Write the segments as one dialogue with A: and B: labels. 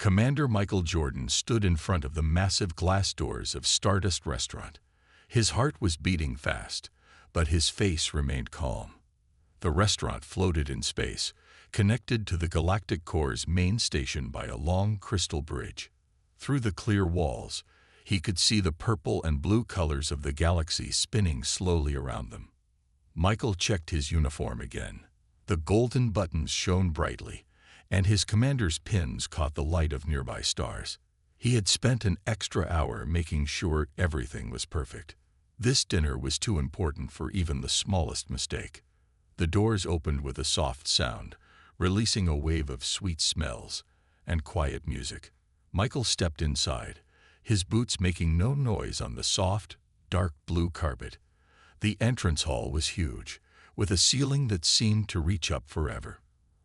A: Commander Michael Jordan stood in front of the massive glass doors of Stardust Restaurant. His heart was beating fast, but his face remained calm. The restaurant floated in space, connected to the galactic core's main station by a long crystal bridge. Through the clear walls, he could see the purple and blue colors of the galaxy spinning slowly around them. Michael checked his uniform again. The golden buttons shone brightly, and his commander's pins caught the light of nearby stars. He had spent an extra hour making sure everything was perfect. This dinner was too important for even the smallest mistake. The doors opened with a soft sound, releasing a wave of sweet smells and quiet music. Michael stepped inside, his boots making no noise on the soft, dark blue carpet. The entrance hall was huge, with a ceiling that seemed to reach up forever.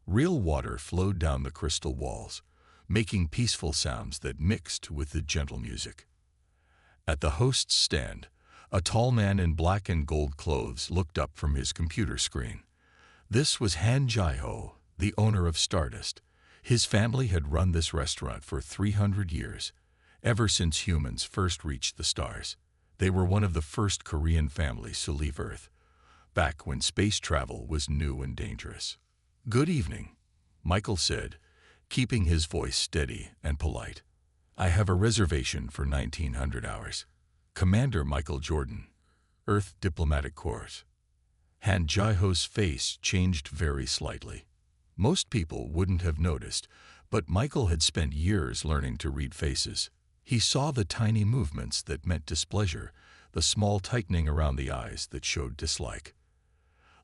A: Real water flowed down the crystal walls, making peaceful sounds that mixed with the gentle music. At the host's stand, a tall man in black and gold clothes looked up from his computer screen. This was Han Jai-ho, the owner of Stardust. His family had run this restaurant for 300 years, ever since humans first reached the stars. They were one of the first Korean families to leave Earth, back when space travel was new and dangerous. "Good evening," Michael said, keeping his voice steady and polite. "I have a reservation for 1900 hours. Commander Michael Jordan, Earth Diplomatic Corps." Han Jai-ho's face changed very slightly. Most people wouldn't have noticed, but Michael had spent years learning to read faces. He saw the tiny movements that meant displeasure, the small tightening around the eyes that showed dislike.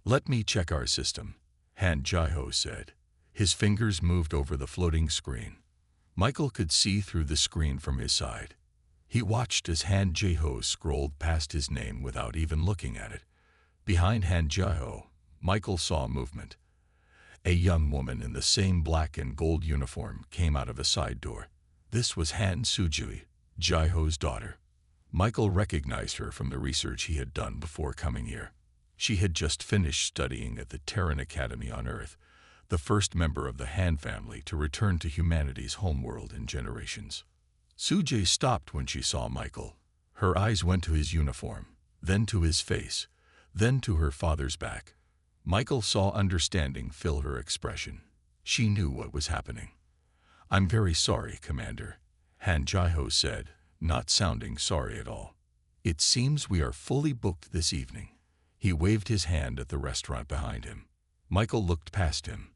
A: "Let me check our system," Han Jai-ho said. His fingers moved over the floating screen. Michael could see through the screen from his side. He watched as Han Jai-ho scrolled past his name without even looking at it. Behind Han Jai-ho, Michael saw movement. A young woman in the same black and gold uniform came out of a side door. This was Han Soo-ji, Jai-ho's daughter. Michael recognized her from the research he had done before coming here. She had just finished studying at the Terran Academy on Earth, the first member of the Han family to return to humanity's homeworld in generations. Soo-ji stopped when she saw Michael. Her eyes went to his uniform, then to his face, then to her father's back. Michael saw understanding fill her expression. She knew what was happening. "I'm very sorry, Commander," Han Jai-ho said, not sounding sorry at all. "It seems we are fully booked this evening." He waved his hand at the restaurant behind him. Michael looked past him.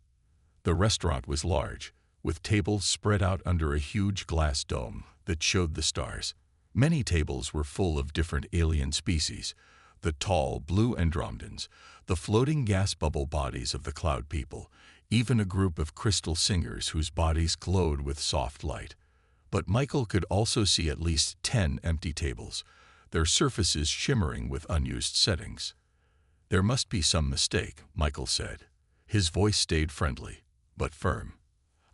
A: The restaurant was large, with tables spread out under a huge glass dome that showed the stars. Many tables were full of different alien species, the tall blue Andromedans, the floating gas bubble bodies of the cloud people, even a group of crystal singers whose bodies glowed with soft light. But Michael could also see at least 10 empty tables, their surfaces shimmering with unused settings. "There must be some mistake," Michael said. His voice stayed friendly, but firm.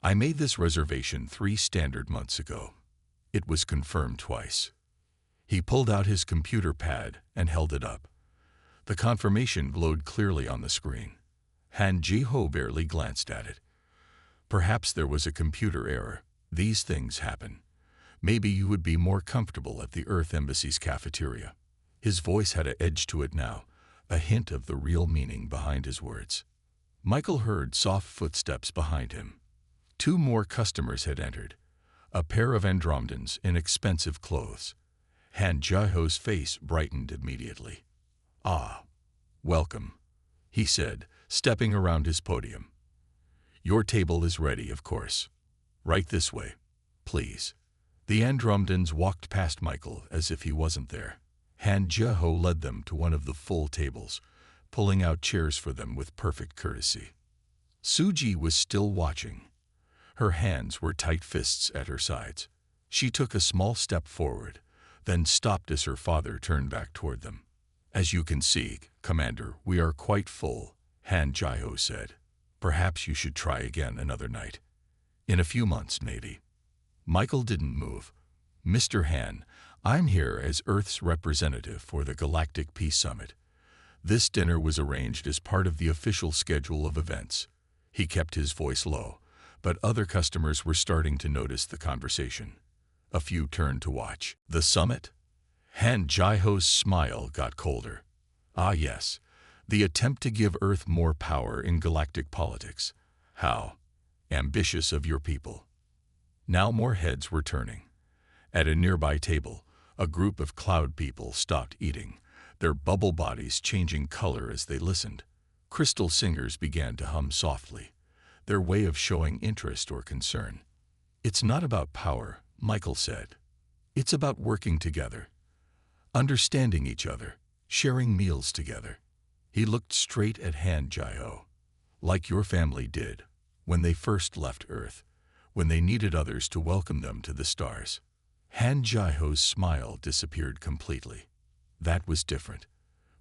A: "I made this reservation 3 standard months ago. It was confirmed twice." He pulled out his computer pad and held it up. The confirmation glowed clearly on the screen. Han Jai-ho barely glanced at it. "Perhaps there was a computer error. These things happen. Maybe you would be more comfortable at the Earth Embassy's cafeteria." His voice had an edge to it now, a hint of the real meaning behind his words. Michael heard soft footsteps behind him. 2 more customers had entered, a pair of Andromedans in expensive clothes. Han Jai-ho's face brightened immediately. "Ah, welcome," he said, stepping around his podium. "Your table is ready, of course. Right this way, please." The Andromedans walked past Michael as if he wasn't there. Han Jai-ho led them to one of the full tables, pulling out chairs for them with perfect courtesy. Soo-ji was still watching. Her hands were tight fists at her sides. She took a small step forward, then stopped as her father turned back toward them. "As you can see, Commander, we are quite full," Han Jai-ho said. "Perhaps you should try again another night. In a few months, maybe." Michael didn't move. "Mr. Han, I'm here as Earth's representative for the Galactic Peace Summit. This dinner was arranged as part of the official schedule of events." He kept his voice low, but other customers were starting to notice the conversation. A few turned to watch. The summit? Han Jai-ho's smile got colder. Ah yes, the attempt to give Earth more power in galactic politics. How ambitious of your people. Now more heads were turning. At a nearby table, a group of cloud people stopped eating, their bubble bodies changing color as they listened. Crystal singers began to hum softly, their way of showing interest or concern. It's not about power, Michael said. It's about working together, understanding each other, sharing meals together. He looked straight at Han Jai-ho. Like your family did, when they first left Earth, when they needed others to welcome them to the stars. Han Jai-ho's smile disappeared completely. That was different.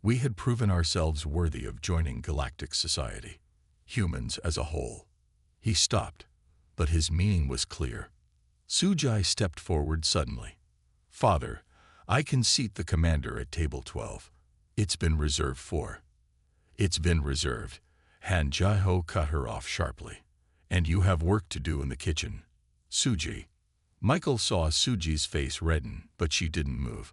A: We had proven ourselves worthy of joining galactic society, humans as a whole. He stopped, but his meaning was clear. Sujai stepped forward suddenly. Father, I can seat the commander at table 12. It's been reserved for. It's been reserved. Han Jai-ho cut her off sharply. And you have work to do in the kitchen. Suji. Michael saw Suji's face redden, but she didn't move.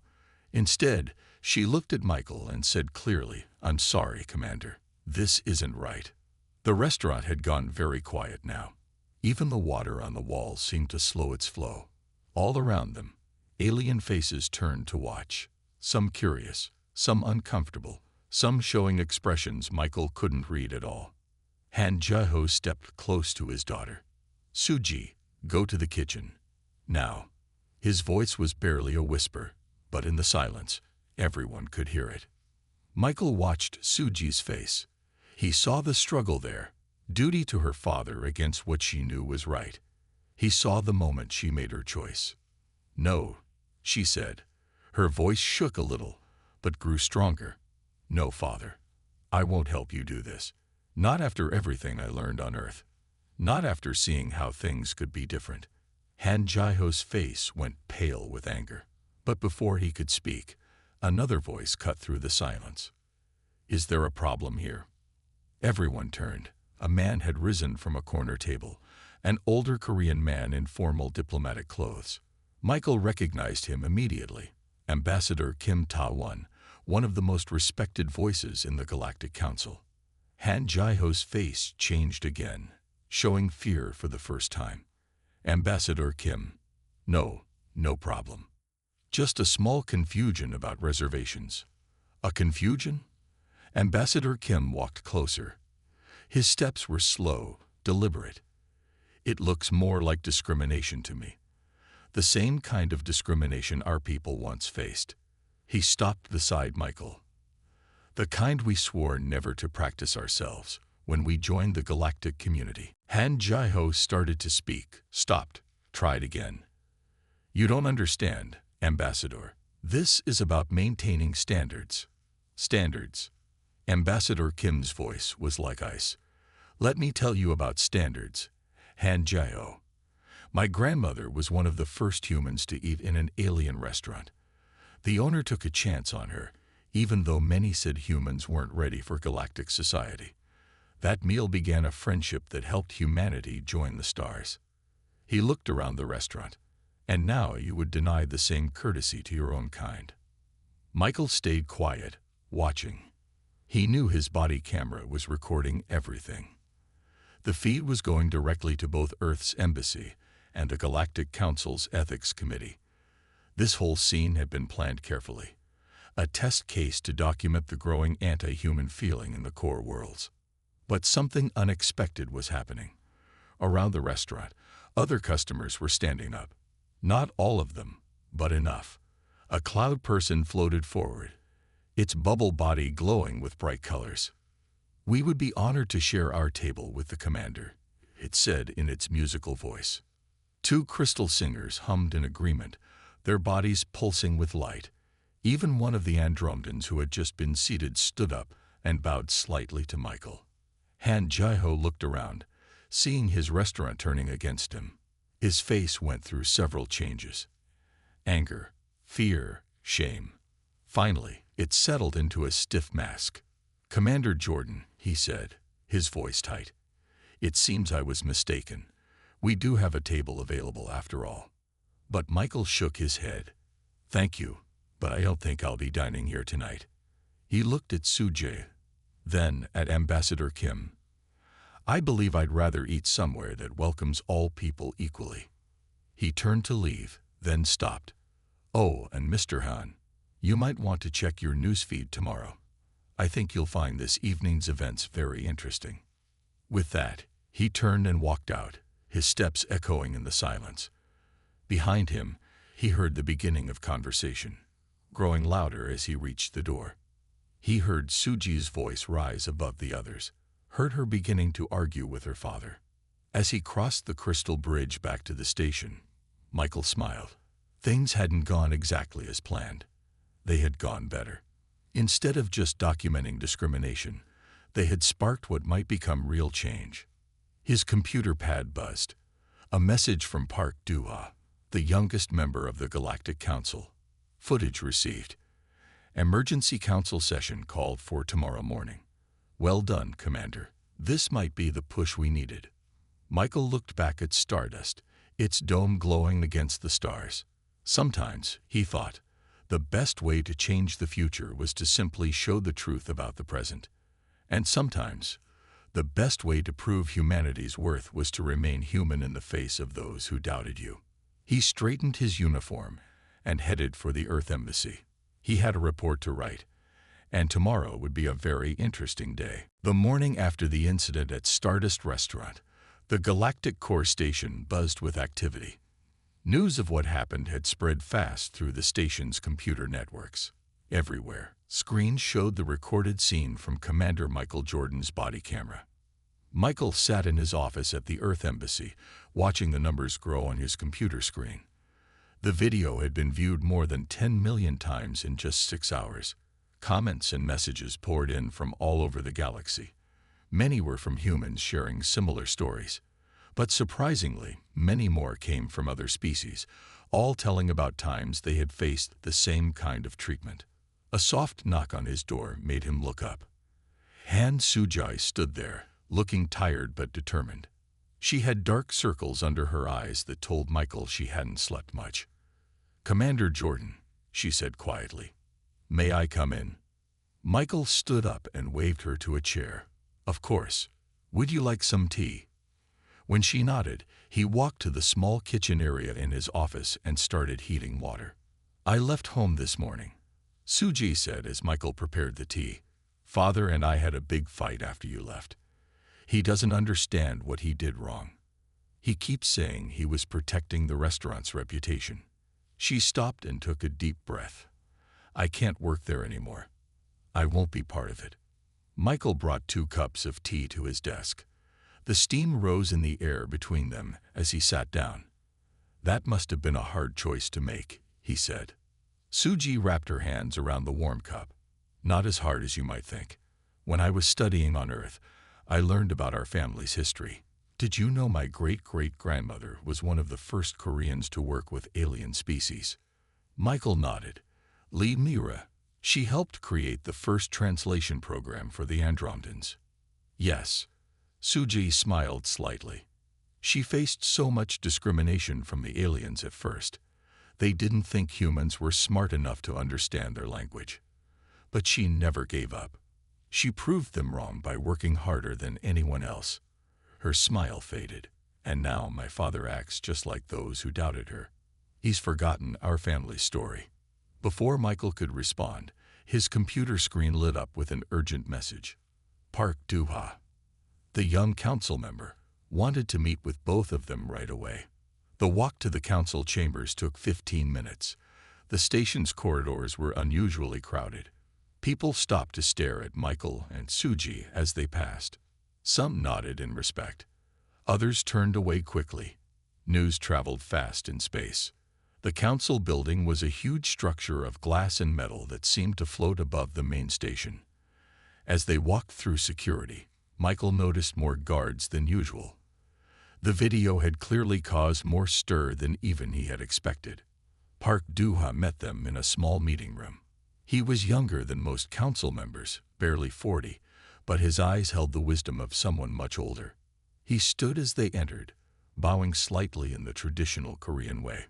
A: Instead, she looked at Michael and said clearly, I'm sorry, Commander. This isn't right. The restaurant had gone very quiet now. Even the water on the walls seemed to slow its flow. All around them, alien faces turned to watch. Some curious, some uncomfortable, some showing expressions Michael couldn't read at all. Han Jai-ho stepped close to his daughter. Suji, go to the kitchen. Now. His voice was barely a whisper, but in the silence, everyone could hear it. Michael watched Suji's face. He saw the struggle there, duty to her father against what she knew was right. He saw the moment she made her choice. No, she said. Her voice shook a little, but grew stronger. No, Father. I won't help you do this. Not after everything I learned on Earth. Not after seeing how things could be different. Han Jai-ho's face went pale with anger. But before he could speak, another voice cut through the silence. Is there a problem here? Everyone turned. A man had risen from a corner table, an older Korean man in formal diplomatic clothes. Michael recognized him immediately. Ambassador Kim Ta-won, one of the most respected voices in the Galactic Council. Han Jai-ho's face changed again, showing fear for the first time. Ambassador Kim. No problem. Just a small confusion about reservations. A confusion? Ambassador Kim walked closer. His steps were slow, deliberate. It looks more like discrimination to me. The same kind of discrimination our people once faced. He stopped beside Michael. The kind we swore never to practice ourselves when we joined the galactic community. Han Jai-ho started to speak, stopped, tried again. You don't understand, Ambassador. This is about maintaining standards. Standards. Ambassador Kim's voice was like ice. Let me tell you about standards. Han Jai-ho. My grandmother was one of the first humans to eat in an alien restaurant. The owner took a chance on her, even though many said humans weren't ready for galactic society. That meal began a friendship that helped humanity join the stars. He looked around the restaurant. And now you would deny the same courtesy to your own kind. Michael stayed quiet, watching. He knew his body camera was recording everything. The feed was going directly to both Earth's embassy and the Galactic Council's Ethics Committee. This whole scene had been planned carefully. A test case to document the growing anti-human feeling in the core worlds. But something unexpected was happening. Around the restaurant, other customers were standing up. Not all of them, but enough. A cloud person floated forward, its bubble body glowing with bright colors. We would be honored to share our table with the commander, it said in its musical voice. Two crystal singers hummed in agreement, their bodies pulsing with light. Even one of the Andromedans who had just been seated stood up and bowed slightly to Michael. Han Jai-ho looked around, seeing his restaurant turning against him. His face went through several changes. Anger, fear, shame. Finally, it settled into a stiff mask. Commander Jordan, he said, his voice tight. It seems I was mistaken. We do have a table available after all. But Michael shook his head. Thank you, but I don't think I'll be dining here tonight. He looked at Soo-jae, then at Ambassador Kim. I believe I'd rather eat somewhere that welcomes all people equally. He turned to leave, then stopped. Oh, and Mr. Han, you might want to check your newsfeed tomorrow. I think you'll find this evening's events very interesting. With that, he turned and walked out, his steps echoing in the silence. Behind him, he heard the beginning of conversation, growing louder as he reached the door. He heard Soo-jae's voice rise above the others, heard her beginning to argue with her father. As he crossed the crystal bridge back to the station, Michael smiled. Things hadn't gone exactly as planned. They had gone better. Instead of just documenting discrimination, they had sparked what might become real change. His computer pad buzzed. A message from Park Do-ha, the youngest member of the Galactic Council. Footage received. Emergency council session called for tomorrow morning. Well done, Commander. This might be the push we needed. Michael looked back at Stardust, its dome glowing against the stars. Sometimes, he thought, the best way to change the future was to simply show the truth about the present. And sometimes, the best way to prove humanity's worth was to remain human in the face of those who doubted you. He straightened his uniform and headed for the Earth Embassy. He had a report to write, and tomorrow would be a very interesting day. The morning after the incident at Stardust Restaurant, the Galactic Core Station buzzed with activity. News of what happened had spread fast through the station's computer networks. Everywhere, screens showed the recorded scene from Commander Michael Jordan's body camera. Michael sat in his office at the Earth Embassy, watching the numbers grow on his computer screen. The video had been viewed more than 10 million times in just 6 hours. Comments and messages poured in from all over the galaxy. Many were from humans sharing similar stories. But surprisingly, many more came from other species, all telling about times they had faced the same kind of treatment. A soft knock on his door made him look up. Han Soo-jae stood there, looking tired but determined. She had dark circles under her eyes that told Michael she hadn't slept much. "Commander Jordan," she said quietly. "May I come in?" Michael stood up and waved her to a chair. "Of course. Would you like some tea?" When she nodded, he walked to the small kitchen area in his office and started heating water. "I left home this morning," Soo-jae said as Michael prepared the tea. "Father and I had a big fight after you left. He doesn't understand what he did wrong. He keeps saying he was protecting the restaurant's reputation." She stopped and took a deep breath. "I can't work there anymore. I won't be part of it." Michael brought 2 cups of tea to his desk. The steam rose in the air between them as he sat down. "That must have been a hard choice to make," he said. Soo-jae wrapped her hands around the warm cup. "Not as hard as you might think. When I was studying on Earth, I learned about our family's history. Did you know my great-great-grandmother was one of the first Koreans to work with alien species?" Michael nodded. "Lee Mira. She helped create the first translation program for the Andromedans." "Yes." Soo-jae smiled slightly. She faced so much discrimination from the aliens at first. They didn't think humans were smart enough to understand their language. But she never gave up. She proved them wrong by working harder than anyone else. Her smile faded, and now my father acts just like those who doubted her. He's forgotten our family's story. Before Michael could respond, his computer screen lit up with an urgent message. Park Do-ha, the young council member, wanted to meet with both of them right away. The walk to the council chambers took 15 minutes. The station's corridors were unusually crowded. People stopped to stare at Michael and Soo-jae as they passed. Some nodded in respect. Others turned away quickly. News traveled fast in space. The council building was a huge structure of glass and metal that seemed to float above the main station. As they walked through security, Michael noticed more guards than usual. The video had clearly caused more stir than even he had expected. Park Do-ha met them in a small meeting room. He was younger than most council members, barely 40, but his eyes held the wisdom of someone much older. He stood as they entered, bowing slightly in the traditional Korean way.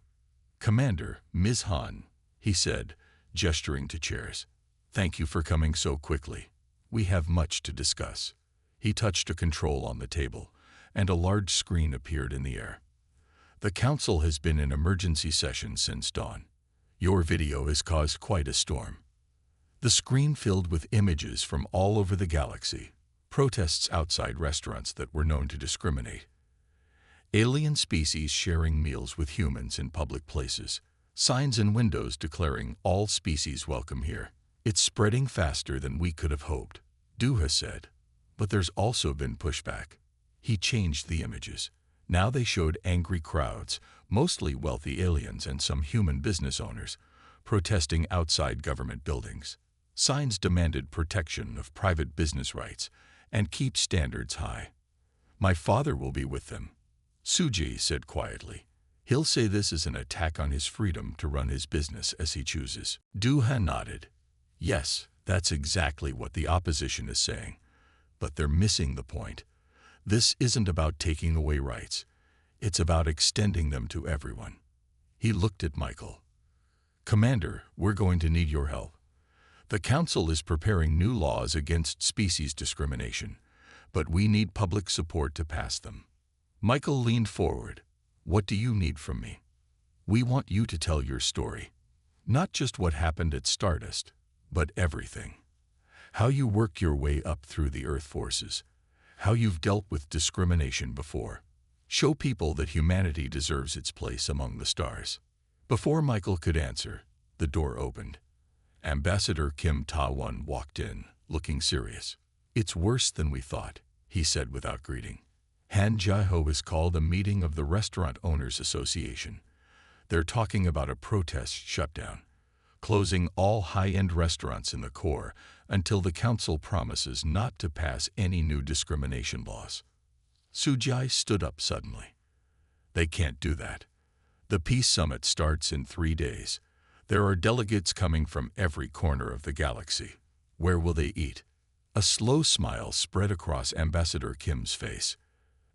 A: "Commander, Ms. Han," he said, gesturing to chairs. "Thank you for coming so quickly. We have much to discuss." He touched a control on the table, and a large screen appeared in the air. "The Council has been in emergency session since dawn. Your video has caused quite a storm." The screen filled with images from all over the galaxy, protests outside restaurants that were known to discriminate, alien species sharing meals with humans in public places, signs in windows declaring all species welcome here. "It's spreading faster than we could have hoped," Duha said. "But there's also been pushback." He changed the images. Now they showed angry crowds, mostly wealthy aliens and some human business owners, protesting outside government buildings. Signs demanded protection of private business rights and keep standards high. "My father will be with them," Suji said quietly. "He'll say this is an attack on his freedom to run his business as he chooses." Duha nodded. "Yes, that's exactly what the opposition is saying. But they're missing the point. This isn't about taking away rights. It's about extending them to everyone." He looked at Michael. "Commander, we're going to need your help. The Council is preparing new laws against species discrimination, but we need public support to pass them." Michael leaned forward. "What do you need from me?" "We want you to tell your story. Not just what happened at Stardust, but everything. How you worked your way up through the Earth forces. How you've dealt with discrimination before. Show people that humanity deserves its place among the stars." Before Michael could answer, the door opened. Ambassador Kim Ta-won walked in, looking serious. "It's worse than we thought," he said without greeting. "Han Jae-ho has called a meeting of the Restaurant Owners Association. They're talking about a protest shutdown, closing all high-end restaurants in the core until the Council promises not to pass any new discrimination laws." Sujai stood up suddenly. "They can't do that. The Peace Summit starts in 3 days. There are delegates coming from every corner of the galaxy. Where will they eat?" A slow smile spread across Ambassador Kim's face.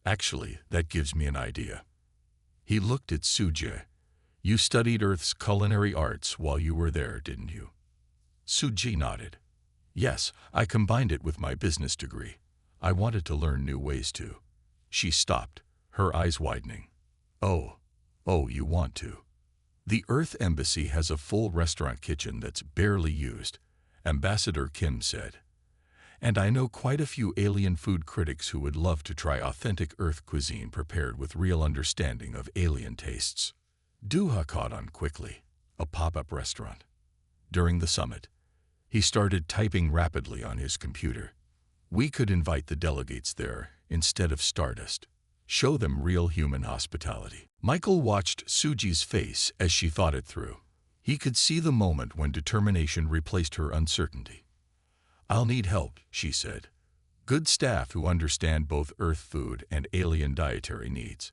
A: "Actually, that gives me an idea." He looked at Sujai. "You studied Earth's culinary arts while you were there, didn't you?" Suji nodded. "Yes, I combined it with my business degree. I wanted to learn new ways to." She stopped, her eyes widening. Oh, you want to." "The Earth Embassy has a full restaurant kitchen that's barely used," Ambassador Kim said. "And I know quite a few alien food critics who would love to try authentic Earth cuisine prepared with real understanding of alien tastes." Duha caught on quickly. A pop-up restaurant. During the summit, he started typing rapidly on his computer. "We could invite the delegates there instead of Stardust. Show them real human hospitality." Michael watched Suji's face as she thought it through. He could see the moment when determination replaced her uncertainty. "I'll need help," she said. "Good staff who understand both Earth food and alien dietary needs.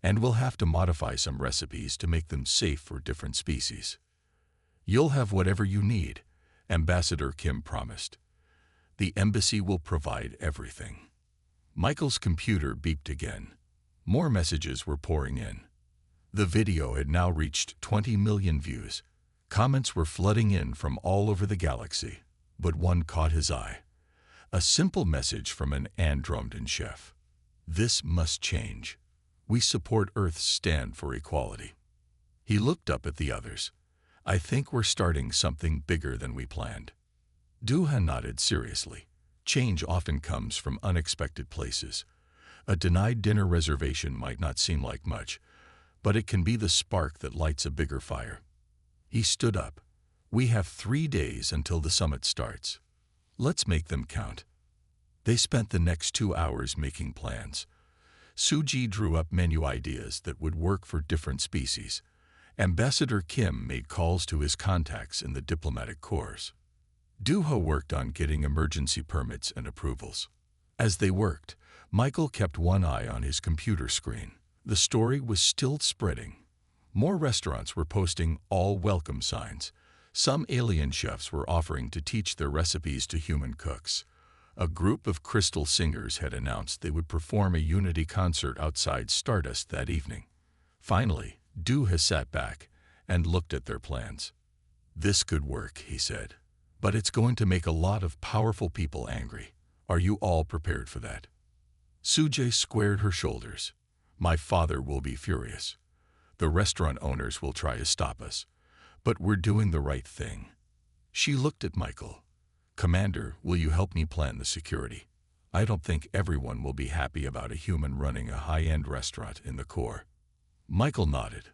A: And we'll have to modify some recipes to make them safe for different species." "You'll have whatever you need," Ambassador Kim promised. "The embassy will provide everything." Michael's computer beeped again. More messages were pouring in. The video had now reached 20 million views. Comments were flooding in from all over the galaxy, but one caught his eye. A simple message from an Andromedan chef. "This must change. We support Earth's stand for equality." He looked up at the others. "I think we're starting something bigger than we planned." Duha nodded seriously. Change often comes from unexpected places. A denied dinner reservation might not seem like much, but it can be the spark that lights a bigger fire. He stood up. "We have 3 days until the summit starts. Let's make them count." They spent the next 2 hours making plans. Suji drew up menu ideas that would work for different species. Ambassador Kim made calls to his contacts in the diplomatic corps. Duha worked on getting emergency permits and approvals. As they worked, Michael kept one eye on his computer screen. The story was still spreading. More restaurants were posting all welcome signs. Some alien chefs were offering to teach their recipes to human cooks. A group of crystal singers had announced they would perform a unity concert outside Stardust that evening. Finally, Du sat back and looked at their plans. "This could work," he said. "But it's going to make a lot of powerful people angry. Are you all prepared for that?" Suje squared her shoulders. "My father will be furious. The restaurant owners will try to stop us. But we're doing the right thing." She looked at Michael. "Commander, will you help me plan the security? I don't think everyone will be happy about a human running a high-end restaurant in the core." Michael nodded.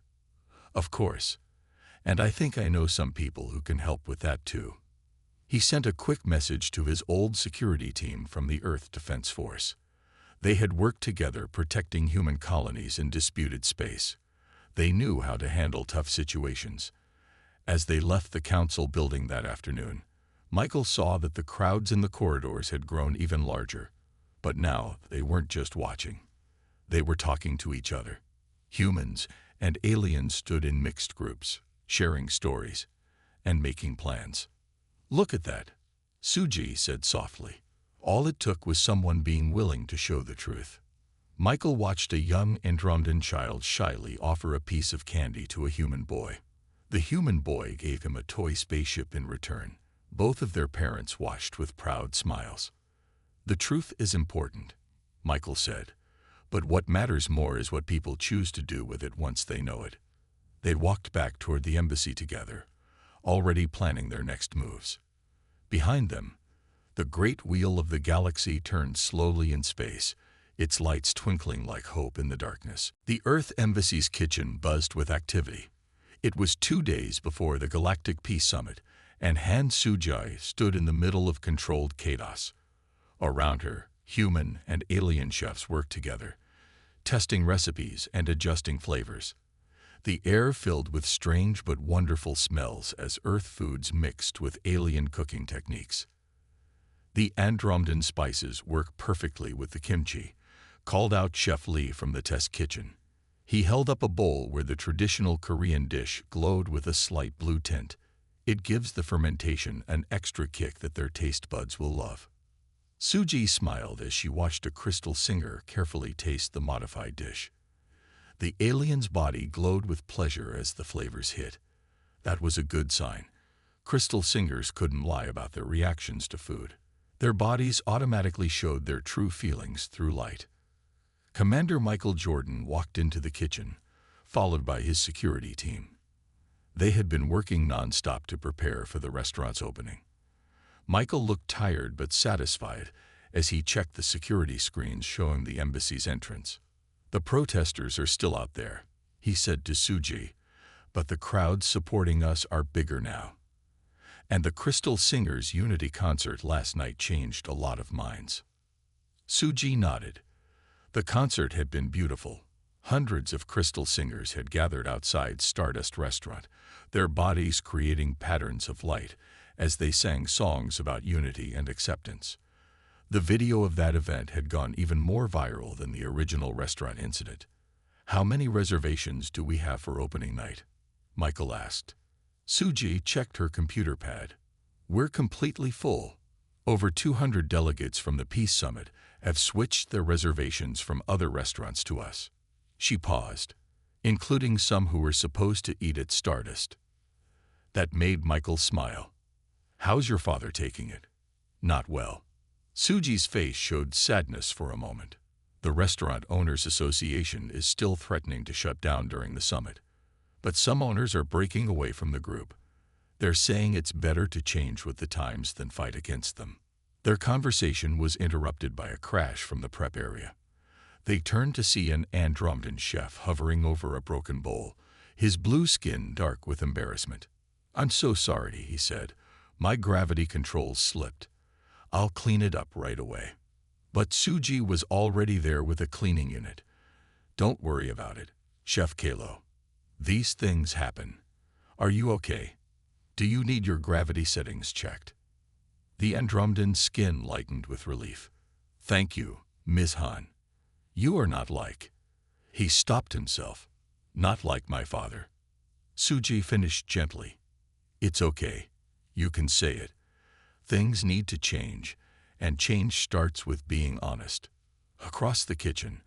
A: "Of course. And I think I know some people who can help with that too." He sent a quick message to his old security team from the Earth Defense Force. They had worked together protecting human colonies in disputed space. They knew how to handle tough situations. As they left the council building that afternoon, Michael saw that the crowds in the corridors had grown even larger. But now they weren't just watching. They were talking to each other. Humans and aliens stood in mixed groups, sharing stories and making plans. "Look at that," Suji said softly. All it took was someone being willing to show the truth. Michael watched a young Andromedan child shyly offer a piece of candy to a human boy. The human boy gave him a toy spaceship in return. Both of their parents watched with proud smiles. "The truth is important," Michael said, "but what matters more is what people choose to do with it once they know it." They walked back toward the embassy together, already planning their next moves. Behind them, the great wheel of the galaxy turned slowly in space, its lights twinkling like hope in the darkness. The Earth Embassy's kitchen buzzed with activity. It was 2 days before the Galactic Peace Summit, and Han Sujai stood in the middle of controlled chaos. Around her, human and alien chefs worked together, testing recipes and adjusting flavors. The air filled with strange but wonderful smells as Earth foods mixed with alien cooking techniques. The Andromedan spices work perfectly with the kimchi, called out Chef Lee from the test kitchen. He held up a bowl where the traditional Korean dish glowed with a slight blue tint. It gives the fermentation an extra kick that their taste buds will love. Suji smiled as she watched a crystal singer carefully taste the modified dish. The alien's body glowed with pleasure as the flavors hit. That was a good sign. Crystal singers couldn't lie about their reactions to food. Their bodies automatically showed their true feelings through light. Commander Michael Jordan walked into the kitchen, followed by his security team. They had been working non-stop to prepare for the restaurant's opening. Michael looked tired but satisfied as he checked the security screens showing the embassy's entrance. "The protesters are still out there," he said to Suji, "but the crowds supporting us are bigger now." And the Crystal Singers' Unity concert last night changed a lot of minds. Suji nodded. The concert had been beautiful. Hundreds of crystal singers had gathered outside Stardust Restaurant, their bodies creating patterns of light as they sang songs about unity and acceptance. The video of that event had gone even more viral than the original restaurant incident. "How many reservations do we have for opening night?" Michael asked. Suji checked her computer pad. "We're completely full. Over 200 delegates from the Peace Summit have switched their reservations from other restaurants to us." She paused, including some who were supposed to eat at Stardust. That made Michael smile. "How's your father taking it?" "Not well." Suji's face showed sadness for a moment. The Restaurant Owners Association is still threatening to shut down during the summit. But some owners are breaking away from the group. They're saying it's better to change with the times than fight against them. Their conversation was interrupted by a crash from the prep area. They turned to see an Andromedan chef hovering over a broken bowl, his blue skin dark with embarrassment. "I'm so sorry," he said. "My gravity controls slipped. I'll clean it up right away." But Suji was already there with a cleaning unit. "Don't worry about it, Chef Kalo. These things happen. Are you okay? Do you need your gravity settings checked?" The Andromedan's skin lightened with relief. "Thank you, Ms. Han. You are not like..." He stopped himself. "Not like my father." Suji finished gently. "It's okay. You can say it. Things need to change, And change starts with being honest. Across the kitchen,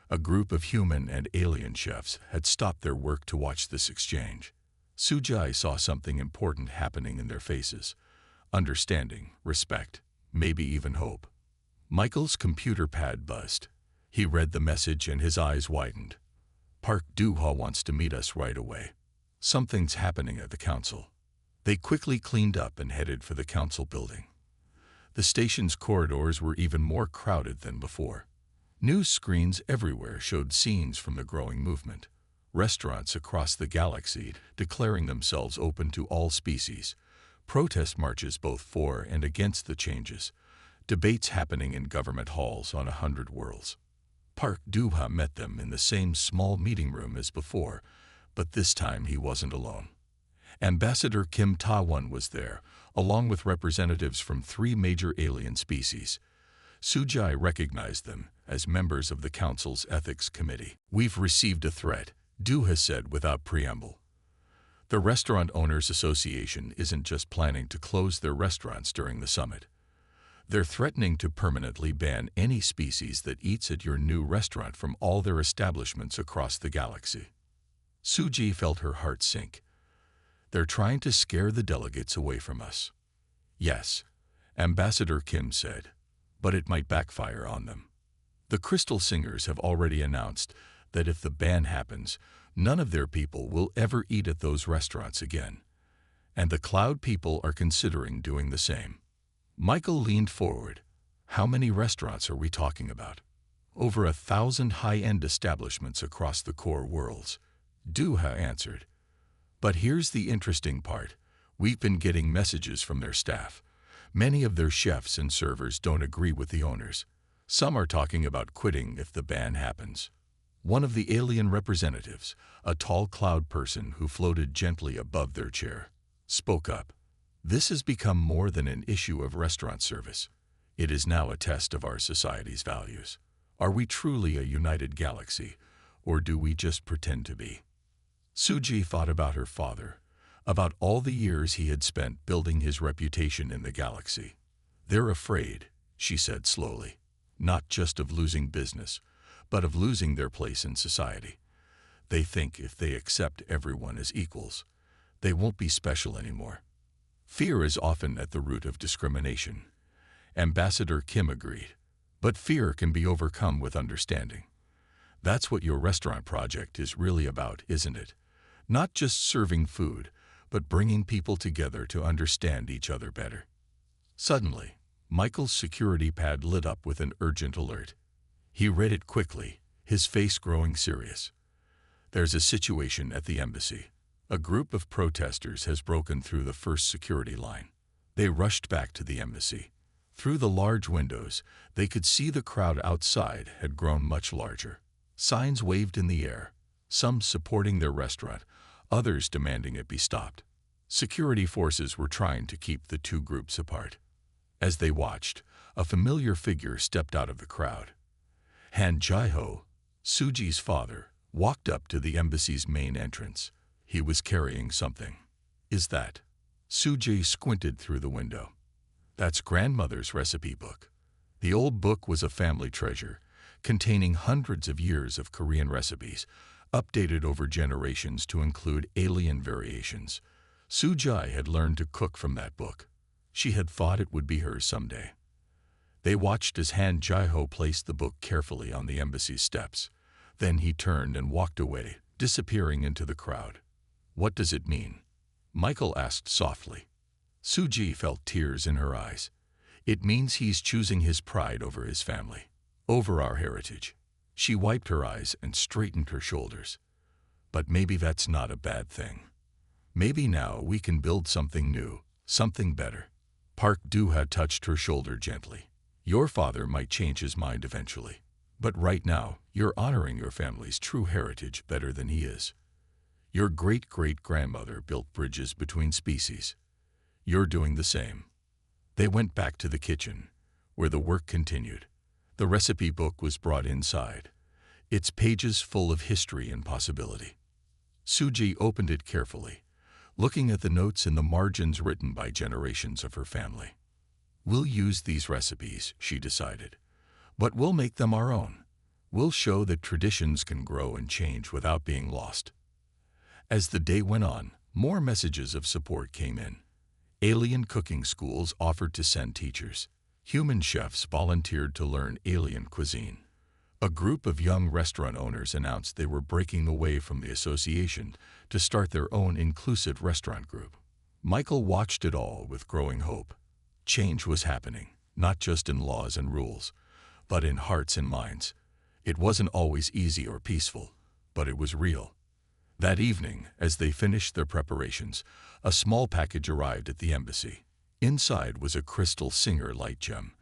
A: a group of human and alien chefs had stopped their work to watch this exchange. Sujai saw something important happening in their faces. Understanding, respect, maybe even hope. Michael's computer pad buzzed. He read the message and his eyes widened. Park Do-ha wants to meet us right away. Something's happening at the council. They quickly cleaned up and headed for the council building. The station's corridors were even more crowded than before. News screens everywhere showed scenes from the growing movement. Restaurants across the galaxy declaring themselves open to all species. Protest marches both for and against the changes. Debates happening in government halls on 100 worlds. Park Do-ha met them in the same small meeting room as before, but this time he wasn't alone. Ambassador Kim Ta-won was there, along with representatives from 3 major alien species. Sujai recognized them as members of the Council's Ethics Committee. "We've received a threat," Do-ha said without preamble. The Restaurant Owners Association isn't just planning to close their restaurants during the summit. They're threatening to permanently ban any species that eats at your new restaurant from all their establishments across the galaxy. Suji felt her heart sink. They're trying to scare the delegates away from us. Yes, Ambassador Kim said, but it might backfire on them. The Crystal Singers have already announced that if the ban happens, none of their people will ever eat at those restaurants again. And the Cloud people are considering doing the same. Michael leaned forward. How many restaurants are we talking about? Over 1,000 high-end establishments across the core worlds. Do-ha answered. But here's the interesting part. We've been getting messages from their staff. Many of their chefs and servers don't agree with the owners. Some are talking about quitting if the ban happens. One of the alien representatives, a tall cloud person who floated gently above their chair, spoke up. This has become more than an issue of restaurant service. It is now a test of our society's values. Are we truly a united galaxy, or do we just pretend to be? Suji thought about her father, about all the years he had spent building his reputation in the galaxy. They're afraid, she said slowly, not just of losing business, but of losing their place in society. They think if they accept everyone as equals, they won't be special anymore. Fear is often at the root of discrimination. Ambassador Kim agreed. But fear can be overcome with understanding. That's what your restaurant project is really about, isn't it? Not just serving food, but bringing people together to understand each other better. Suddenly, Michael's security pad lit up with an urgent alert. He read it quickly, his face growing serious. There's a situation at the embassy. A group of protesters has broken through the first security line. They rushed back to the embassy. Through the large windows, they could see the crowd outside had grown much larger. Signs waved in the air, some supporting their restaurant, others demanding it be stopped. Security forces were trying to keep the two groups apart. As they watched, a familiar figure stepped out of the crowd. Han Jae-ho, Suji's father, walked up to the embassy's main entrance. He was carrying something. Is that? Suji squinted through the window. That's grandmother's recipe book. The old book was a family treasure, containing hundreds of years of Korean recipes, updated over generations to include alien variations. Sujai had learned to cook from that book. She had thought it would be hers someday. They watched as Han Jae-ho placed the book carefully on the embassy's steps. Then he turned and walked away, disappearing into the crowd. What does it mean? Michael asked softly. Suji felt tears in her eyes. It means he's choosing his pride over his family, over our heritage. She wiped her eyes and straightened her shoulders. But maybe that's not a bad thing. Maybe now we can build something new, something better. Park Do-ha touched her shoulder gently. Your father might change his mind eventually. But right now, you're honoring your family's true heritage better than he is. Your great-great-grandmother built bridges between species. You're doing the same. They went back to the kitchen, where the work continued. The recipe book was brought inside, its pages full of history and possibility. Suji opened it carefully, looking at the notes in the margins written by generations of her family. We'll use these recipes, she decided, but we'll make them our own. We'll show that traditions can grow and change without being lost. As the day went on, more messages of support came in. Alien cooking schools offered to send teachers. Human chefs volunteered to learn alien cuisine. A group of young restaurant owners announced they were breaking away from the association to start their own inclusive restaurant group. Michael watched it all with growing hope. Change was happening, not just in laws and rules, but in hearts and minds. It wasn't always easy or peaceful, but it was real. That evening, as they finished their preparations, a small package arrived at the embassy. Inside was a crystal Singer light gem,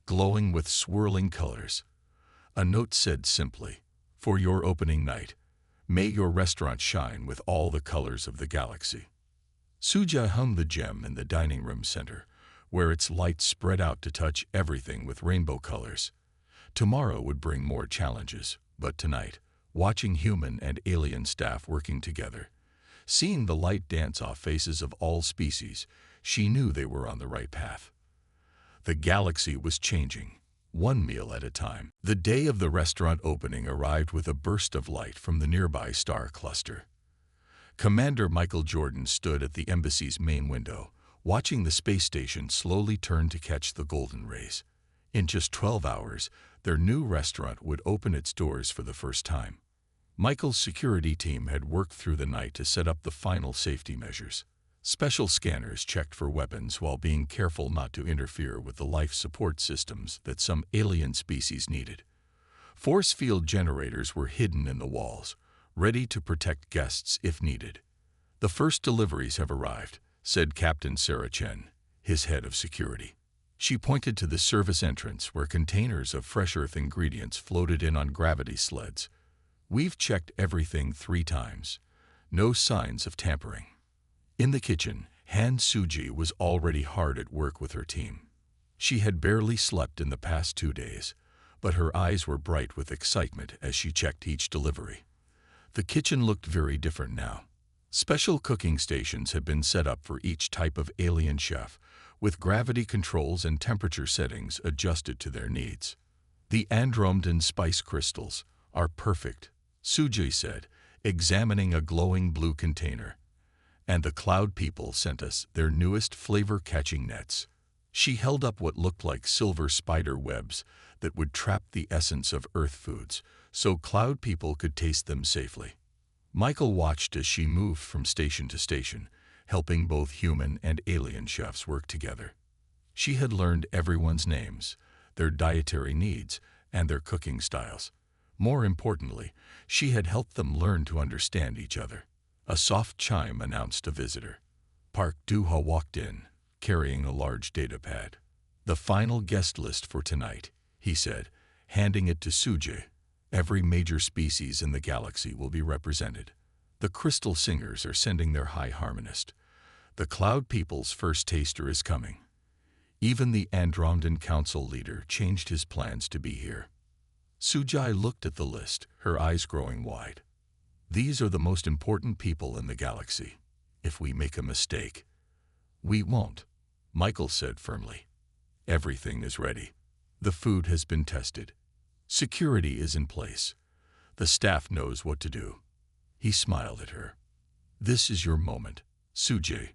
A: glowing with swirling colors. A note said simply, "For your opening night, may your restaurant shine with all the colors of the galaxy." Suja hung the gem in the dining room center, where its light spread out to touch everything with rainbow colors. Tomorrow would bring more challenges, but tonight, watching human and alien staff working together, seeing the light dance off faces of all species, she knew they were on the right path. The galaxy was changing, one meal at a time. The day of the restaurant opening arrived with a burst of light from the nearby star cluster. Commander Michael Jordan stood at the embassy's main window, watching the space station slowly turn to catch the golden rays. In just 12 hours, their new restaurant would open its doors for the first time. Michael's security team had worked through the night to set up the final safety measures. Special scanners checked for weapons while being careful not to interfere with the life support systems that some alien species needed. Force field generators were hidden in the walls, ready to protect guests if needed. "The first deliveries have arrived," said Captain Sarah Chen, his head of security. She pointed to the service entrance where containers of fresh earth ingredients floated in on gravity sleds. "We've checked everything 3 times. No signs of tampering." In the kitchen, Han Suji was already hard at work with her team. She had barely slept in the past 2 days, but her eyes were bright with excitement as she checked each delivery. The kitchen looked very different now. Special cooking stations had been set up for each type of alien chef, with gravity controls and temperature settings adjusted to their needs. "The Andromedan spice crystals are perfect," Suji said, examining a glowing blue container. "And the Cloud people sent us their newest flavor-catching nets." She held up what looked like silver spider webs that would trap the essence of Earth foods, so Cloud people could taste them safely. Michael watched as she moved from station to station, helping both human and alien chefs work together. She had learned everyone's names, their dietary needs, and their cooking styles. More importantly, she had helped them learn to understand each other. A soft chime announced a visitor. Park Du-ha walked in, carrying a large data pad. "The final guest list for tonight," he said, handing it to Suji. "Every major species in the galaxy will be represented. The Crystal Singers are sending their high harmonist. The Cloud people's first taster is coming." Even the Andromedan Council leader changed his plans to be here. Sujai looked at the list, her eyes growing wide. "These are the most important people in the galaxy. If we make a mistake, we won't," Michael said firmly. "Everything is ready. The food has been tested. Security is in place. The staff knows what to do." He smiled at her. "This is your moment, Suji.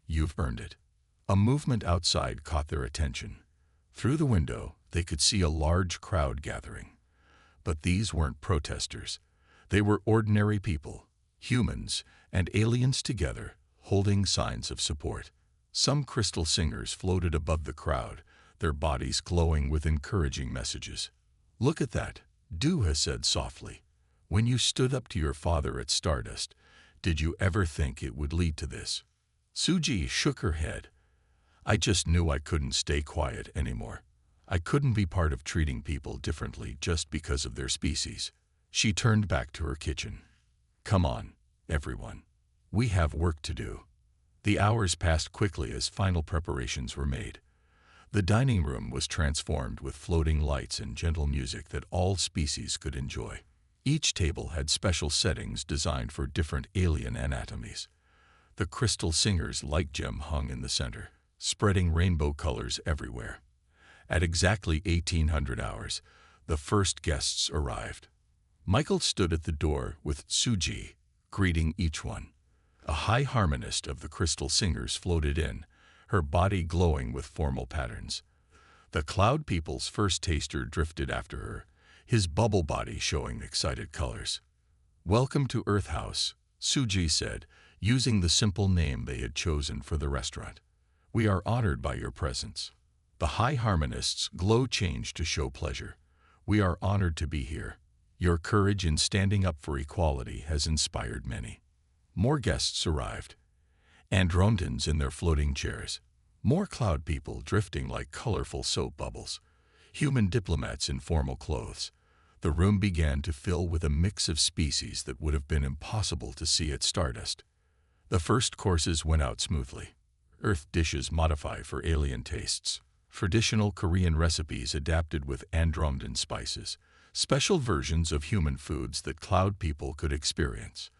A: You've earned it." A movement outside caught their attention. Through the window, they could see a large crowd gathering. But these weren't protesters. They were ordinary people, humans and aliens together, holding signs of support. Some crystal singers floated above the crowd, their bodies glowing with encouraging messages. "Look at that," Du-ha said softly. "When you stood up to your father at Stardust, did you ever think it would lead to this?" Suji shook her head. "I just knew I couldn't stay quiet anymore. I couldn't be part of treating people differently just because of their species." She turned back to her kitchen. "Come on, everyone. We have work to do." The hours passed quickly as final preparations were made. The dining room was transformed with floating lights and gentle music that all species could enjoy. Each table had special settings designed for different alien anatomies. The Crystal Singer's light gem hung in the center, spreading rainbow colors everywhere. At exactly 1800 hours, the first guests arrived. Michael stood at the door with Suji, greeting each one. A high harmonist of the crystal singers floated in, her body glowing with formal patterns. The Cloud People's first taster drifted after her, his bubble body showing excited colors. "Welcome to Earth House," Suji said, using the simple name they had chosen for the restaurant. "We are honored by your presence." The high harmonist's glow changed to show pleasure. "We are honored to be here. Your courage in standing up for equality has inspired many." More guests arrived. Andromedans in their floating chairs. More cloud people drifting like colorful soap bubbles. Human diplomats in formal clothes. The room began to fill with a mix of species that would have been impossible to see at Stardust. The first courses went out smoothly. Earth dishes modified for alien tastes. Traditional Korean recipes adapted with Andromedan spices. Special versions of human foods that cloud people could experience.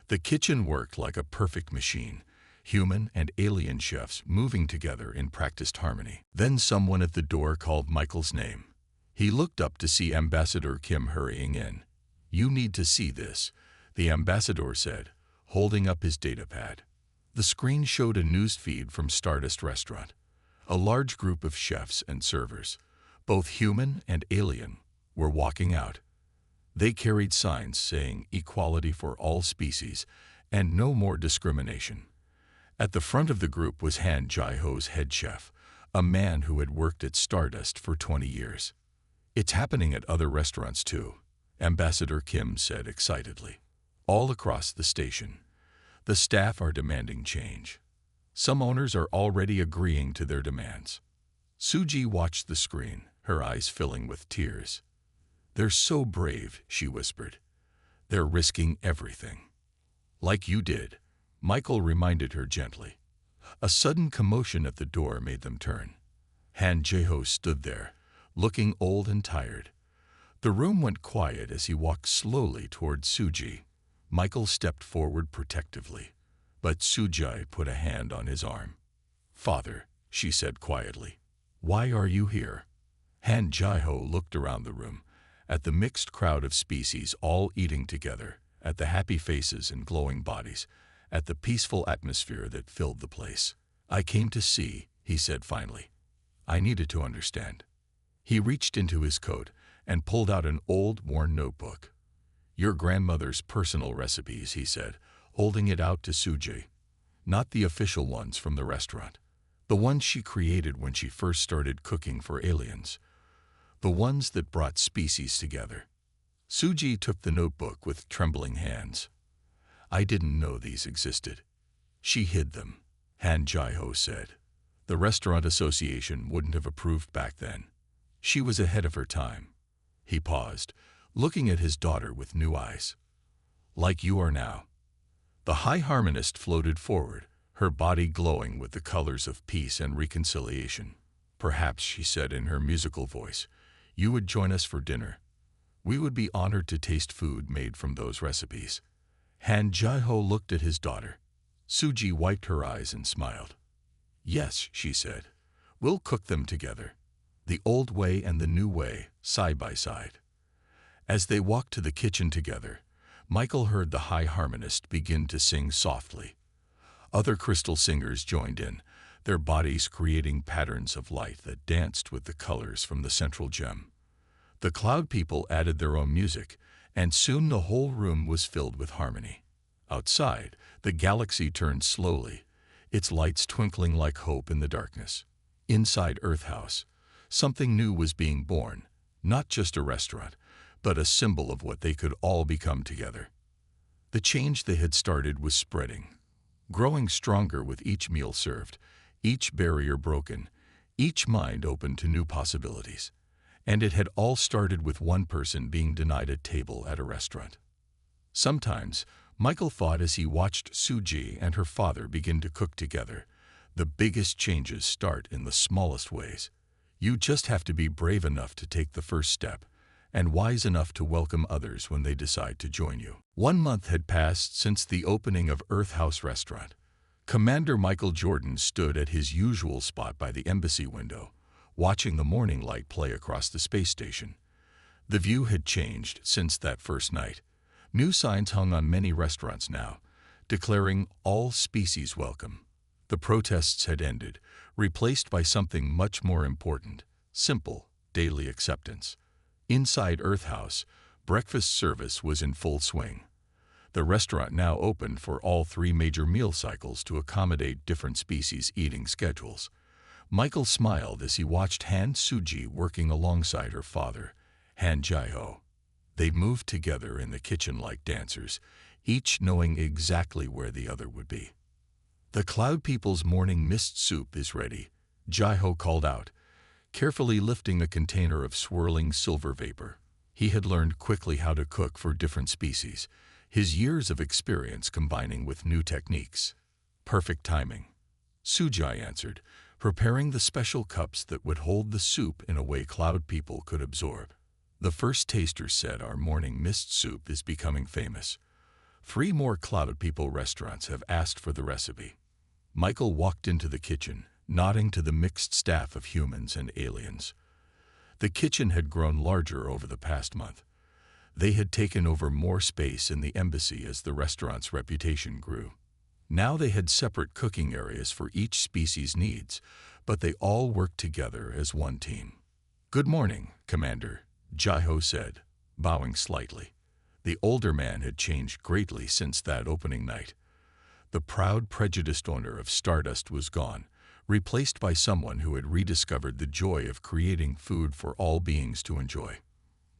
A: The kitchen worked like a perfect machine, human and alien chefs moving together in practiced harmony. Then someone at the door called Michael's name. He looked up to see Ambassador Kim hurrying in. "You need to see this," the ambassador said, holding up his datapad. The screen showed a news feed from Stardust Restaurant. A large group of chefs and servers, both human and alien, were walking out. They carried signs saying equality for all species and no more discrimination. At the front of the group was Han Jae-ho's head chef, a man who had worked at Stardust for 20 years. "It's happening at other restaurants too," Ambassador Kim said excitedly. "All across the station. The staff are demanding change. Some owners are already agreeing to their demands." Suji watched the screen, her eyes filling with tears. "They're so brave," she whispered. "They're risking everything." "Like you did," Michael reminded her gently. A sudden commotion at the door made them turn. Han Jae-ho stood there, looking old and tired. The room went quiet as he walked slowly toward Suji. Michael stepped forward protectively, but Suji put a hand on his arm. "Father," she said quietly, "why are you here?" Han Jae-ho looked around the room, at the mixed crowd of species all eating together, at the happy faces and glowing bodies, at the peaceful atmosphere that filled the place. "I came to see," he said finally. "I needed to understand." He reached into his coat and pulled out an old, worn notebook. "Your grandmother's personal recipes," he said, holding it out to Suji. "Not the official ones from the restaurant. The ones she created when she first started cooking for aliens. The ones that brought species together." Suji took the notebook with trembling hands. "I didn't know these existed." "She hid them," Han Jae-ho said. "The Restaurant Association wouldn't have approved back then. She was ahead of her time." He paused, looking at his daughter with new eyes. "Like you are now." The high harmonist floated forward, her body glowing with the colors of peace and reconciliation. "Perhaps," she said in her musical voice, "you would join us for dinner. We would be honored to taste food made from those recipes." Han Jae-ho looked at his daughter. Suji wiped her eyes and smiled. "Yes," she said, "we'll cook them together. The old way and the new way, side by side." As they walked to the kitchen together, Michael heard the high harmonist begin to sing softly. Other crystal singers joined in, their bodies creating patterns of light that danced with the colors from the central gem. The cloud people added their own music, and soon the whole room was filled with harmony. Outside, the galaxy turned slowly, its lights twinkling like hope in the darkness. Inside Earth House, something new was being born, not just a restaurant, but a symbol of what they could all become together. The change they had started was spreading, growing stronger with each meal served, each barrier broken, each mind open to new possibilities. And it had all started with one person being denied a table at a restaurant. Sometimes, Michael thought as he watched Suji and her father begin to cook together, the biggest changes start in the smallest ways. You just have to be brave enough to take the first step, and wise enough to welcome others when they decide to join you. 1 month had passed since the opening of Earth House Restaurant. Commander Michael Jordan stood at his usual spot by the embassy window, watching the morning light play across the space station. The view had changed since that first night. New signs hung on many restaurants now, declaring all species welcome. The protests had ended, replaced by something much more important: simple, daily acceptance. Inside Earth House, breakfast service was in full swing. The restaurant now opened for all 3 major meal cycles to accommodate different species' eating schedules. Michael smiled as he watched Han Suji working alongside her father, Han Jaiho. They moved together in the kitchen like dancers, each knowing exactly where the other would be. "The Cloud People's morning mist soup is ready," Jaiho called out, carefully lifting a container of swirling silver vapor. He had learned quickly how to cook for different species, his years of experience combining with new techniques. "Perfect timing," Sujai answered, preparing the special cups that would hold the soup in a way Cloud People could absorb. The first taster said our morning mist soup is becoming famous. 3 more Cloud People restaurants have asked for the recipe. Michael walked into the kitchen, nodding to the mixed staff of humans and aliens. The kitchen had grown larger over the past month. They had taken over more space in the embassy as the restaurant's reputation grew. Now they had separate cooking areas for each species' needs, but they all worked together as one team. "Good morning, Commander," Jaiho said, bowing slightly. The older man had changed greatly since that opening night. The proud, prejudiced owner of Stardust was gone, replaced by someone who had rediscovered the joy of creating food for all beings to enjoy.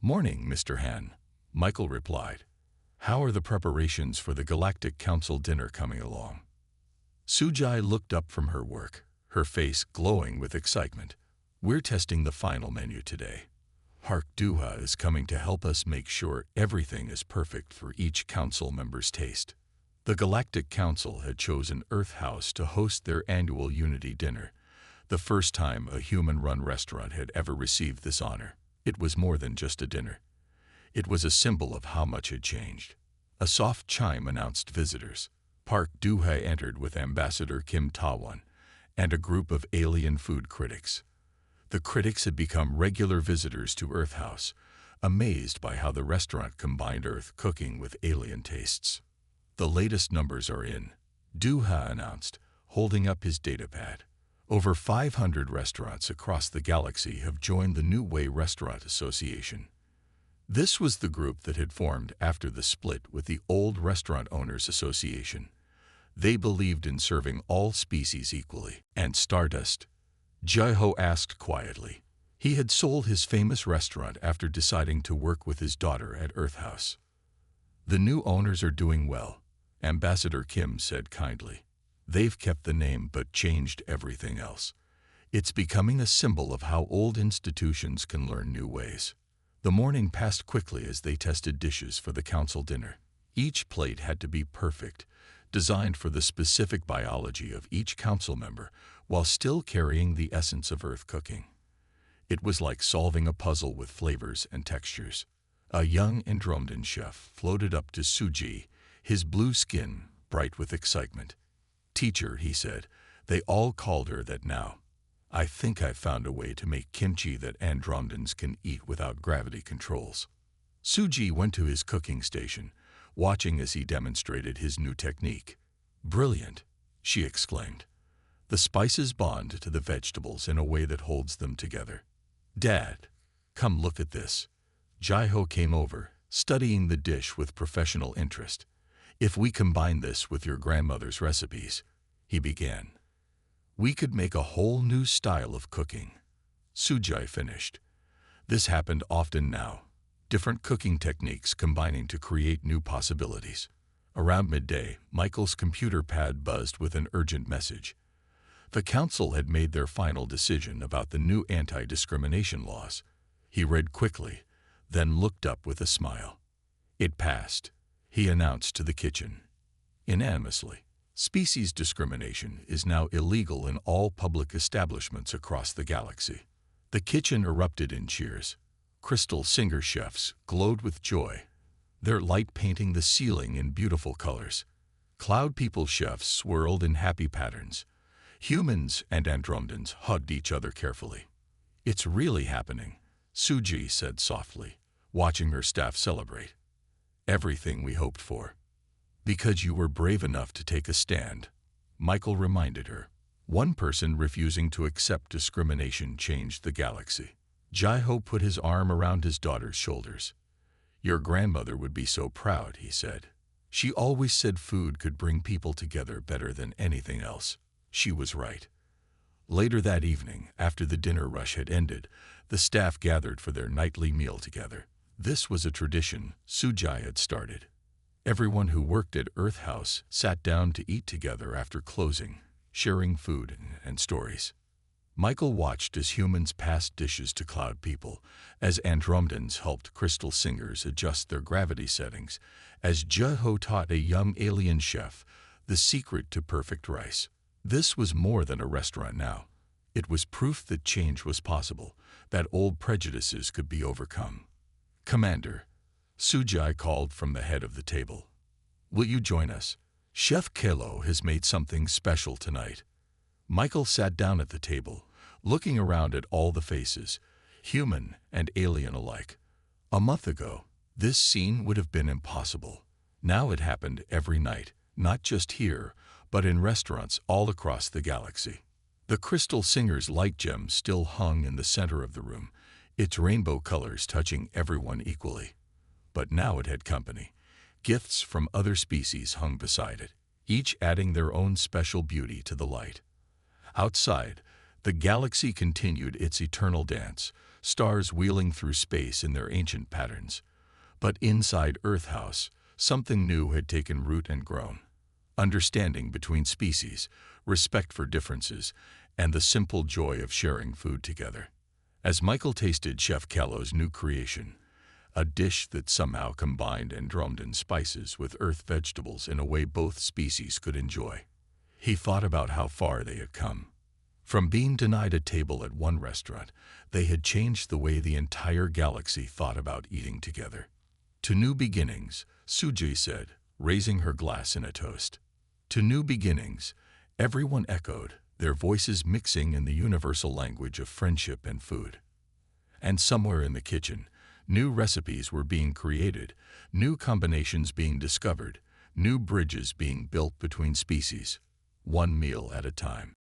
A: "Morning, Mr. Han," Michael replied. "How are the preparations for the Galactic Council dinner coming along?" Sujai looked up from her work, her face glowing with excitement. "We're testing the final menu today. Park Duha is coming to help us make sure everything is perfect for each council member's taste." The Galactic Council had chosen Earth House to host their annual Unity Dinner, the first time a human-run restaurant had ever received this honor. It was more than just a dinner. It was a symbol of how much had changed. A soft chime announced visitors. Park Duha entered with Ambassador Kim Tawan and a group of alien food critics. The critics had become regular visitors to Earth House, amazed by how the restaurant combined Earth cooking with alien tastes. "The latest numbers are in," Duha announced, holding up his datapad. "Over 500 restaurants across the galaxy have joined the New Way Restaurant Association." This was the group that had formed after the split with the old Restaurant Owners Association. They believed in serving all species equally. "And Stardust?" Jaiho asked quietly. He had sold his famous restaurant after deciding to work with his daughter at Earth House. "The new owners are doing well," Ambassador Kim said kindly. "They've kept the name but changed everything else. It's becoming a symbol of how old institutions can learn new ways." The morning passed quickly as they tested dishes for the council dinner. Each plate had to be perfect, designed for the specific biology of each council member, while still carrying the essence of Earth cooking. It was like solving a puzzle with flavors and textures. A young Andromedan chef floated up to Suji, his blue skin bright with excitement. "Teacher," he said, they all called her that now. "I think I've found a way to make kimchi that Andromedans can eat without gravity controls." Suji went to his cooking station, watching as he demonstrated his new technique. "Brilliant," she exclaimed. "The spices bond to the vegetables in a way that holds them together." "Dad, come look at this." Jaiho came over, studying the dish with professional interest. "If we combine this with your grandmother's recipes," he began, "we could make a whole new style of cooking." Sujai finished. This happened often now, different cooking techniques combining to create new possibilities. Around midday, Michael's computer pad buzzed with an urgent message. The council had made their final decision about the new anti-discrimination laws. He read quickly, then looked up with a smile. "It passed," he announced to the kitchen. Unanimously, species discrimination is now illegal in all public establishments across the galaxy. The kitchen erupted in cheers. Crystal Singer chefs glowed with joy, their light painting the ceiling in beautiful colors. Cloud People chefs swirled in happy patterns. Humans and Andromedans hugged each other carefully. "It's really happening," Suji said softly, watching her staff celebrate. "Everything we hoped for." "Because you were brave enough to take a stand," Michael reminded her. One person refusing to accept discrimination changed the galaxy. Jaiho put his arm around his daughter's shoulders. "Your grandmother would be so proud," he said. "She always said food could bring people together better than anything else." She was right. Later that evening, after the dinner rush had ended, the staff gathered for their nightly meal together. This was a tradition Sujai had started. Everyone who worked at Earth House sat down to eat together after closing, sharing food and stories. Michael watched as humans passed dishes to Cloud People, as Andromedans helped crystal singers adjust their gravity settings, as Jaiho taught a young alien chef the secret to perfect rice. This was more than a restaurant now. It was proof that change was possible, that old prejudices could be overcome. "Commander," Sujai called from the head of the table. "Will you join us? Chef Kelo has made something special tonight." Michael sat down at the table, looking around at all the faces, human and alien alike. A month ago, this scene would have been impossible. Now it happened every night, not just here, but in restaurants all across the galaxy. The crystal singer's light gem still hung in the center of the room, its rainbow colors touching everyone equally. But now it had company. Gifts from other species hung beside it, each adding their own special beauty to the light. Outside, the galaxy continued its eternal dance, stars wheeling through space in their ancient patterns. But inside Earth House, something new had taken root and grown. Understanding between species, respect for differences, and the simple joy of sharing food together. As Michael tasted Chef Kello's new creation, a dish that somehow combined Andromedan spices with Earth vegetables in a way both species could enjoy, he thought about how far they had come. From being denied a table at one restaurant, they had changed the way the entire galaxy thought about eating together. "To new beginnings," Suji said, raising her glass in a toast. "To new beginnings," everyone echoed, their voices mixing in the universal language of friendship and food. And somewhere in the kitchen, new recipes were being created, new combinations being discovered, new bridges being built between species, one meal at a time.